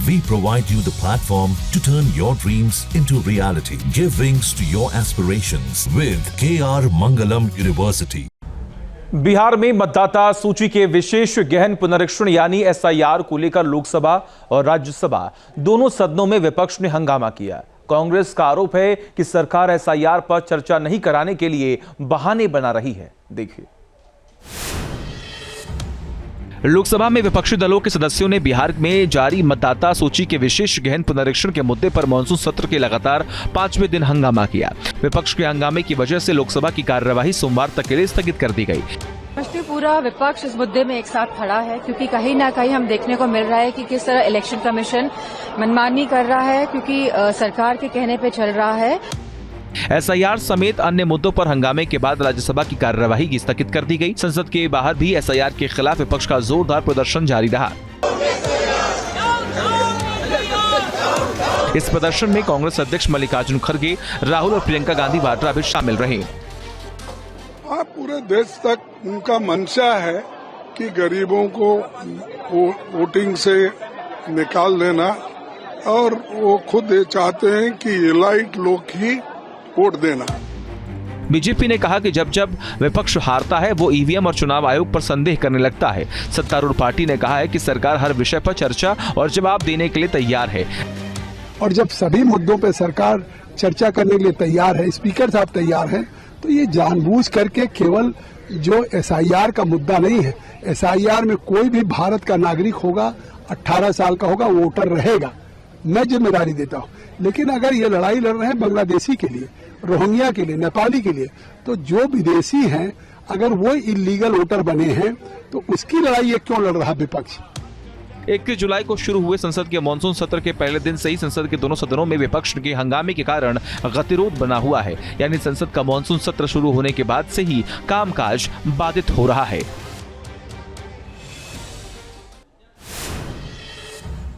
We provide you the platform to turn your dreams into reality. Give wings to your aspirations with KR Mangalam University. Bihar में मतदाता सूची के विशेष गहन पुनरीक्षण यानी एसआईआर को लेकर लोकसभा और राज्यसभा दोनों सदनों में विपक्ष ने हंगामा किया। कांग्रेस का आरोप है कि सरकार एसआईआर पर चर्चा नहीं कराने के लिए बहाने बना रही है। देखिए, लोकसभा में विपक्षी दलों के सदस्यों ने बिहार में जारी मतदाता सूची के विशेष गहन पुनरीक्षण के मुद्दे पर मानसून सत्र के लगातार 5वें दिन हंगामा किया। विपक्ष के हंगामे की वजह से लोकसभा की कार्यवाही सोमवार तक के लिए स्थगित कर दी गई। पूरा विपक्ष इस मुद्दे में एक साथ खड़ा है क्योंकि कहीं ना कहीं हम देखने को मिल रहा है कि किस तरह इलेक्शन कमीशन मनमानी कर रहा है क्योंकि सरकार के कहने पे चल रहा है। एसआईआर समेत अन्य मुद्दों पर हंगामे के बाद राज्यसभा की कार्यवाही स्थगित कर दी गई। संसद के बाहर भी एसआईआर के खिलाफ विपक्ष का जोरदार प्रदर्शन जारी रहा। इस प्रदर्शन में कांग्रेस अध्यक्ष मल्लिकार्जुन खड़गे, राहुल और प्रियंका गांधी वाड्रा भी शामिल रहे। पूरे देश तक उनका मंशा है कि गरीबों को वोटिंग से निकाल देना और वो खुद ये चाहते हैं कि एलाइट लोग ही वोट देना। बीजेपी ने कहा कि जब जब विपक्ष हारता है वो ईवीएम और चुनाव आयोग पर संदेह करने लगता है। सत्तारूढ़ पार्टी ने कहा है कि सरकार हर विषय पर चर्चा और जवाब देने के लिए तैयार है। और जब सभी मुद्दों पर सरकार चर्चा करने के लिए तैयार है, स्पीकर साहब तैयार हैं, तो ये जानबूझ करके केवल जो एसआईआर का मुद्दा नहीं है, एसआईआर में कोई भी भारत का नागरिक होगा, 18 साल का होगा, वोटर रहेगा, मैं जिम्मेदारी देता हूँ। लेकिन अगर ये लड़ाई लड़ रहे हैं बांग्लादेशी के लिए, रोहिंग्या के लिए, नेपाली के लिए, तो जो विदेशी हैं अगर वो इलीगल वोटर बने हैं तो उसकी लड़ाई ये क्यों लड़ रहा विपक्ष। 21 जुलाई को शुरू हुए संसद के मानसून सत्र के पहले दिन से ही संसद के दोनों सदनों में विपक्ष के हंगामे के कारण गतिरोध बना हुआ है। यानी संसद का मानसून सत्र शुरू होने के बाद से ही कामकाज बाधित हो रहा है।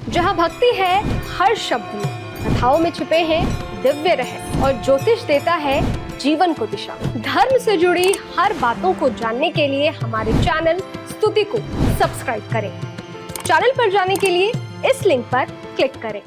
जहां भक्ति है हर शब्द में, कथाओं में छुपे हैं दिव्य रहस्य और ज्योतिष देता है जीवन को दिशा। धर्म से जुड़ी हर बातों को जानने के लिए हमारे चैनल स्तुति को सब्सक्राइब करें। चैनल पर जाने के लिए इस लिंक पर क्लिक करें।